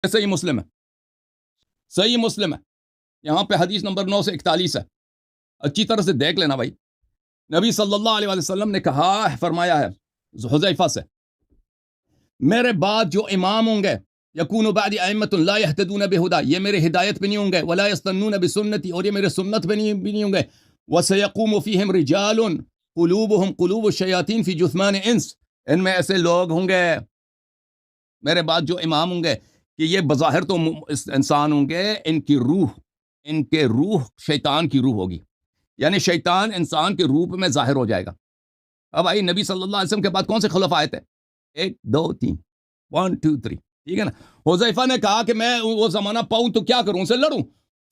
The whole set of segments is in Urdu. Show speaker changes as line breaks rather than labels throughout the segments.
صحیح مسلم ہے، صحیح مسلم ہے، یہاں پہ حدیث نمبر 941 ہے، اچھی طرح سے دیکھ لینا بھائی. نبی صلی اللہ علیہ وسلم نے کہا، فرمایا ہے حذیفہ سے، میرے بعد جو امام ہوں گے، یکون بعد ائمۃ لا یہتدون بہدی، یہ میرے ہدایت پہ نہیں ہوں گے، ولا یستنون بسنتی، اور یہ میرے سنت پہ نہیں ہوں گے، وسیقوم فیہم رجال قلوبہم قلوب الشیاطین فی جثمان انس، ان میں ایسے لوگ ہوں گے میرے بعد جو امام ہوں گے کہ یہ بظاہر تو انسان ہوں گے، ان کے روح شیطان کی روح ہوگی، یعنی شیطان انسان کے روپ میں ظاہر ہو جائے گا. اب آئی نبی صلی اللہ علیہ وسلم کے بعد کون سے خلفاء آئے تھے؟ 1 2 3 1 2 3، ٹھیک ہے نا. حذیفہ نے کہا کہ میں وہ زمانہ پاؤں تو کیا کروں، ان سے لڑوں؟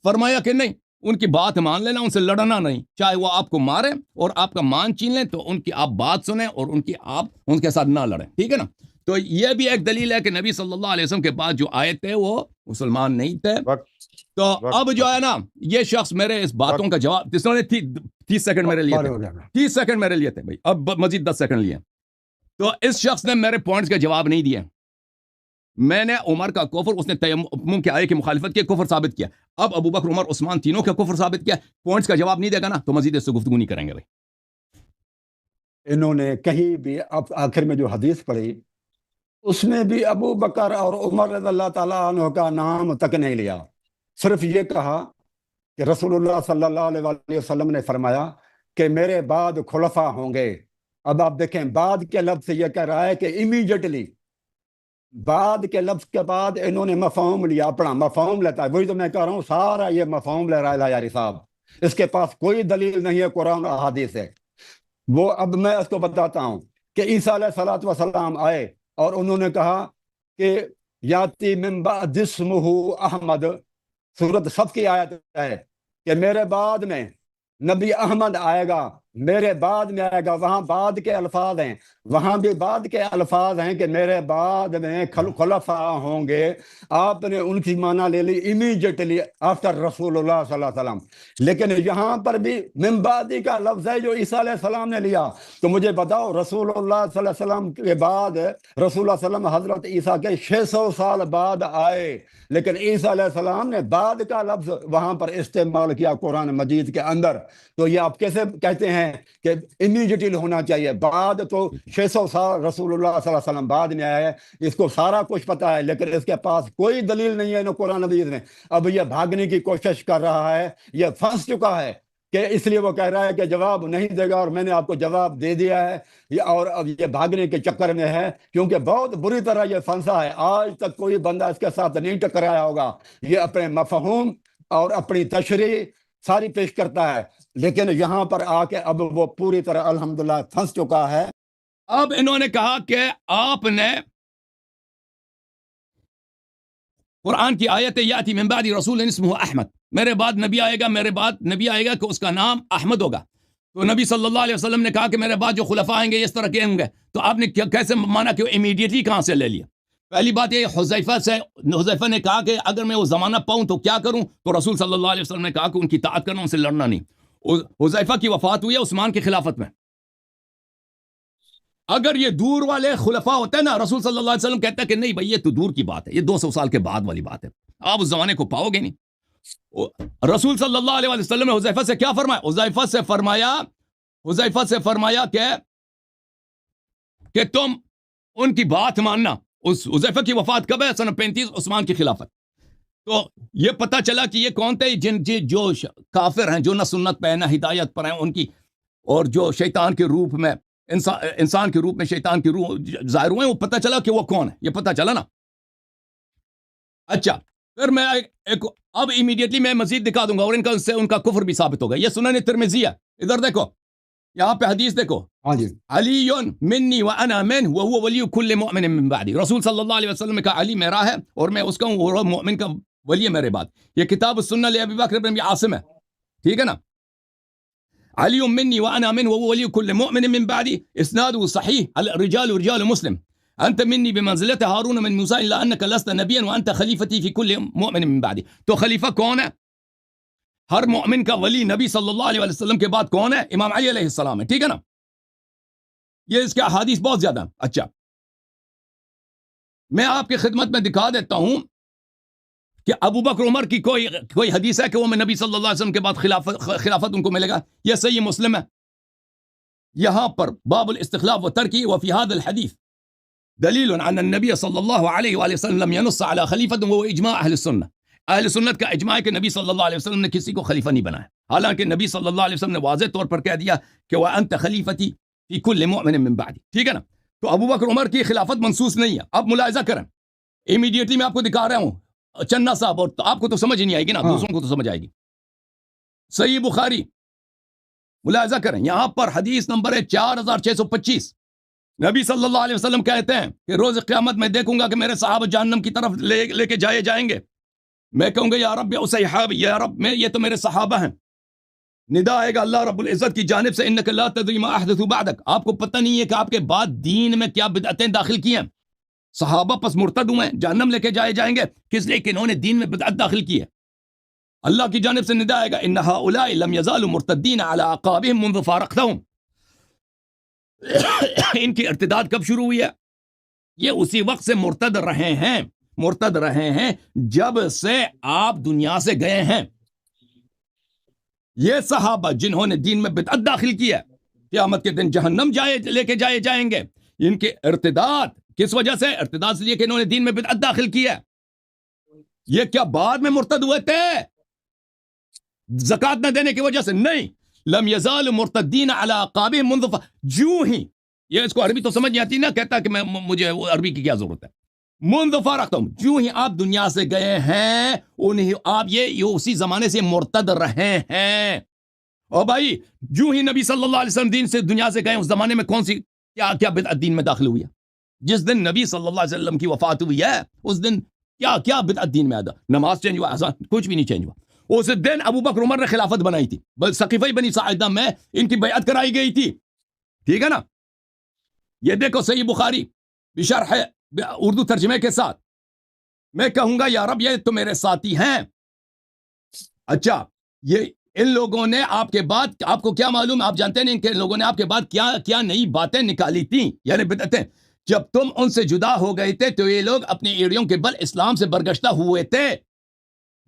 فرمایا کہ نہیں، ان کی بات مان لینا، ان سے لڑنا نہیں، چاہے وہ آپ کو مارے اور آپ کا مان چھین لیں تو ان کی آپ بات سنیں اور آپ ان کے ساتھ نہ لڑیں، ٹھیک ہے نا. تو یہ بھی ایک دلیل ہے کہ نبی صلی اللہ علیہ وسلم کے بعد جو آئے تھے وہ مسلمان نہیں تھے. تو اب جو ہے نا یہ شخص میرے اس باتوں کا جواب، جس نے 30 سیکنڈ میرے لیے تھے، 30 سیکنڈ میرے لیے تھے بھائی، اب مزید 10 سیکنڈ لیے. تو اس شخص نے میرے پوائنٹس کا جواب نہیں دیا. میں نے عمر کا کفر، اس نے تیمم کے آیے کی مخالفت کی، کفر ثابت کیا. اب ابو بکر عمر عثمان تینوں کا کفر ثابت کیا، پوائنٹس کا جواب نہیں دے گا نا تو مزید اس سے گفتگو نہیں کریں گے بھائی.
انہوں نے کہیں بھی اب آخر میں جو حدیث پڑھی اس میں بھی ابو بکر اور عمر رضی اللہ تعالیٰ عنہ کا نام تک نہیں لیا، صرف یہ کہا کہ رسول اللہ صلی اللہ علیہ وآلہ وسلم نے فرمایا کہ میرے بعد خلفاء ہوں گے. اب آپ دیکھیں بعد کے لفظ سے یہ کہہ رہا ہے کہ امیڈیٹلی، بعد کے لفظ کے بعد انہوں نے مفہوم لیا، اپنا مفہوم لیتا ہے. وہی تو میں کہہ رہا ہوں، سارا یہ مفہوم لے رہا ہے یاری صاحب، اس کے پاس کوئی دلیل نہیں ہے، قرآن اور احادیث ہے. وہ اب میں اس کو بتاتا ہوں کہ عیسیٰ علیہ الصلوۃ والسلام آئے اور انہوں نے کہا کہ یاتی من بعد اسمہ احمد، سورۃ صف کی آیت ہے کہ میرے بعد میں نبی احمد آئے گا، میرے بعد میں آئے گا. وہاں بعد کے الفاظ ہیں، وہاں بھی بعد کے الفاظ ہیں کہ میرے بعد میں خلفاء ہوں گے. آپ نے ان کی معنی لے لی امیڈیٹلی آفٹر رسول اللہ صلی اللہ علیہ وسلم، لیکن یہاں پر بھی من بعدی کا لفظ ہے جو عیسیٰ علیہ السلام نے لیا. تو مجھے بتاؤ، رسول اللہ صلی اللہ علیہ وسلم کے بعد رسول اللہ صلی اللہ علیہ وسلم حضرت عیسیٰ کے 600 سال بعد آئے، لیکن عیسیٰ علیہ السلام نے بعد کا لفظ وہاں پر استعمال کیا قرآن مجید کے اندر. تو یہ آپ کیسے کہتے ہیں کہ امیڈیٹلی ہونا چاہیے؟ بعد تو 600 سال رسول اللہ صلی اللہ علیہ وسلم بعد میں آیا ہے، اس کو سارا کچھ پتا ہے، لیکن اس کے پاس کوئی دلیل نہیں ہے قرآن مجید میں. اب یہ بھاگنے کی کوشش کر رہا ہے، یہ پھنس چکا ہے کہ اس لیے وہ کہہ رہا ہے کہ جواب نہیں دے گا، اور میں نے آپ کو جواب دے دیا ہے. اور اب یہ بھاگنے کے چکر میں ہے کیونکہ بہت بری طرح یہ پھنسا ہے. آج تک کوئی بندہ اس کے ساتھ نہیں ٹکرایا ہوگا. یہ اپنے مفہوم اور اپنی تشریح ساری پیش کرتا ہے، لیکن یہاں پر آ کے اب وہ پوری طرح الحمدللہ پھنس چکا ہے.
اب انہوں نے کہا کہ آپ نے قرآن کی آیت یاتی من بعد رسول اسمہ احمد، میرے بعد نبی آئے گا، میرے بعد نبی آئے گا کہ اس کا نام احمد ہوگا. تو نبی صلی اللہ علیہ وسلم نے کہا کہ میرے بعد جو خلفاء آئیں گے اس طرح کے ہوں گے. تو آپ نے کیسے مانا کہ وہ امیڈیٹلی کہاں سے لے لیا؟ پہلی بات یہ، حذیفہ نے کہا کہ اگر میں وہ زمانہ پاؤں تو کیا کروں؟ تو رسول صلی اللہ علیہ وسلم نے کہا کہ ان کی اطاعت کرنا، ان سے لڑنا نہیں. حذیفہ کی وفات ہوئی ہے عثمان کی خلافت میں. اگر یہ دور والے خلفاء ہوتے ہیں نا، رسول صلی اللہ علیہ وسلم کہتا ہے کہ نہیں بھائی یہ تو دور کی بات ہے، یہ 200 سال کے بعد والی بات ہے، آپ اس زمانے کو پاؤ گے نہیں. رسول صلی اللہ علیہ وسلم نے حذیفہ سے کیا فرمایا؟ حذیفہ سے فرمایا کہ تم ان کی بات ماننا. اس حذیفہ کی وفات کب ہے؟ سن 35 عثمان کی خلافت. تو یہ پتہ چلا کہ یہ کون تھے جو کافر ہیں، جو نہ سنت پہ نہ ہدایت پر ہیں ان کی، اور جو شیطان کے روپ میں انسان کے روپ میں شیطان کی روح ظاہر ہوئے. وہ پتہ چلا کہ وہ کون ہے، یہ پتہ چلا نا. اچھا پھر میں اب امیڈیٹلی میں مزید دکھا دوں گا، اور ان کا کفر بھی ثابت ہوگا. یہ سنن ترمذی ہے، ادھر دیکھو، یہاں پہ حدیث دیکھو، علی منی وانا منہ وهو ولی کل مؤمن من بعدی. رسول صلی اللہ علیہ وسلم نے کہا علی میرا ہے اور میں اس کا ہوں، اور مؤمن کا ولی ہے میرے بعد. یہ کتاب السنہ لابی بکر بن عاصم ہے، ٹھیک ہے نا. علی منی وانا منہ وهو ولی کل مؤمن من بعدی، اسناده صحیح. الرجال رجال مسلم، انت منی بمنزلت ہارون من موسیٰ الا انک لست نبیا وانت خلیفتی فی کل مؤمن من بعدی. تو خلیفہ کون ہے؟ ہر مؤمن کا ولی نبی صلی اللہ علیہ وسلم کے بعد کون ہے؟ امام علی علیہ السلام ہے، ٹھیک ہے نا. یہ اس کے احادیث بہت زیادہ. اچھا میں آپ کی خدمت میں دکھا دیتا ہوں کہ ابو بکر عمر کی کوئی حدیث ہے کہ وہ میں نبی صلی اللہ علیہ وسلم کے بعد خلافت ان کو ملے گا؟ یہ صحیح مسلم ہے. یہاں پر باب الاستخلاف و ترکی وفی هذا الحدیث دلیل عن النبی صلی اللہ علیہ وآلہ وسلم لم ينص على خلیفۃ وہ اجماع اہل سنت. اہل سنت کا اجماع ہے کہ نبی صلی اللہ علیہ وسلم نے کسی کو خلیفہ نہیں بنایا، حالانکہ نبی صلی اللہ علیہ وسلم نے واضح طور پر کہہ دیا کہ وانت خلیفتی فی کل مؤمن من بعدی. ٹھیک ہے نا؟ تو ابو بکر عمر کی خلافت منصوص نہیں ہے. اب ملاحظہ کریں، امیڈیٹلی میں آپ کو دکھا رہا ہوں چنا صاحب، اور آپ کو تو سمجھ ہی نہیں آئے گی نا، دوسروں کو تو سمجھ آئے گی. صحیح بخاری ملاحظہ کریں، یہاں پر حدیث نمبر ہے 4625. نبی صلی اللہ علیہ وسلم کہتے ہیں کہ روز قیامت میں دیکھوں گا کہ میرے صحابہ جہنم کی طرف لے کے جائیں گے. میں کہوں گا یا رب یا صحابی، یا رب میں یہ تو میرے صحابہ ہیں. ندا آئے گا اللہ رب العزت کی جانب سے انک لا تدری ما احدثوا بعدک، آپ کو پتہ نہیں ہے کہ آپ کے بعد دین میں کیا بدعتیں داخل کی ہیں. صحابہ پس مرتد ہوئے ہیں، جہنم لے کے جائیں گے، کس لیے کہ انہوں نے دین میں بدعت داخل کی ہے. اللہ کی جانب سے ندا آئے گا ان هؤلاء لم يزالوا مرتدین على اعقابهم منذ فارقتهم. ان کی ارتداد کب شروع ہوئی ہے؟ یہ اسی وقت سے مرتد رہے ہیں جب سے آپ دنیا سے گئے ہیں. یہ صحابہ جنہوں نے دین میں بدعت داخل کی ہے قیامت کے دن جہنم لے کے جائیں گے. ان کے ارتداد کس وجہ سے؟ ارتداد سے یہ کہ انہوں نے دین میں بدعت داخل کی ہے. یہ کیا بعد میں مرتد ہوئے تھے زکات نہ دینے کی وجہ سے؟ نہیں. لم یزال مرتدین علی اعقابهم منذ جو ہی، یہ اس کو عربی تو سمجھ نہیں آتی نا، کہتا کہ مجھے عربی کی کیا ضرورت ہے. منذ فارقتم، جو ہی آپ دنیا سے گئے ہیں انہیں آپ یہ اسی زمانے سے مرتد رہے ہیں. اور بھائی جو ہی نبی صلی اللہ علیہ وسلم دین سے دنیا سے گئے اس زمانے میں کون سی کیا بدعت دین میں داخل ہوئی ہے؟ جس دن نبی صلی اللہ علیہ وسلم کی وفات ہوئی ہے اس دن کیا بدعت دین میں آیا؟ نماز چینج ہوا؟ اذان کچھ بھی نہیں چینج ہوا. اس دن ابو بکر عمر نے خلافت بنائی تھی، سقیفہ بنی ساعدہ میں ان کی بیعت کرائی گئی تھی. ٹھیک ہے نا؟ یہ دیکھو صحیح بخاری بشرح اردو ترجمے کے ساتھ. میں کہوں گا یا رب یہ تو میرے ساتھی ہیں. اچھا یہ ان لوگوں نے آپ کے بعد، آپ کو کیا معلوم، آپ جانتے نہیں کہ لوگوں نے آپ کے بعد کیا نئی باتیں نکالی تھیں، یعنی بدعتیں. جب تم ان سے جدا ہو گئے تھے تو یہ لوگ اپنی ایڑیوں کے بل اسلام سے برگشتہ ہوئے تھے.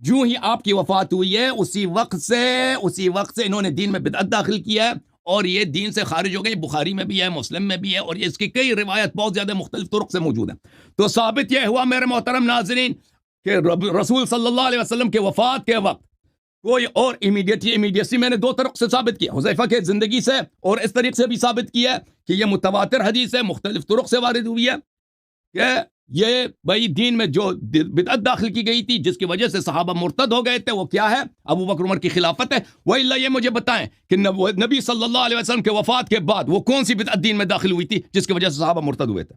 جو ہی آپ کی وفات ہوئی ہے اسی وقت سے انہوں نے دین میں بدعت داخل کیا ہے اور یہ دین سے خارج ہو گئی. بخاری میں بھی ہے، مسلم میں بھی ہے، اور اس کی کئی روایت بہت زیادہ مختلف طرق سے موجود ہیں. تو ثابت یہ ہوا میرے محترم ناظرین کہ رسول صلی اللہ علیہ وسلم کے وفات کے وقت کوئی اور امیڈیٹسی میں نے دو طرق سے ثابت کیا، حذیفہ کے زندگی سے اور اس طریقے سے بھی ثابت کیا کہ یہ متواتر حدیث ہے، مختلف طرق سے وارد ہوئی ہے کہ یہ بھائی دین میں جو بدعت داخل کی گئی تھی جس کی وجہ سے صحابہ مرتد ہو گئے تھے وہ کیا ہے؟ ابو بکر عمر کی خلافت ہے. وَإِلَّا یہ مجھے بتائیں کہ نبی صلی اللہ علیہ وسلم کے وفات کے بعد وہ کون سی بدعت دین میں داخل ہوئی تھی جس کی وجہ سے صحابہ مرتد ہوئے تھے؟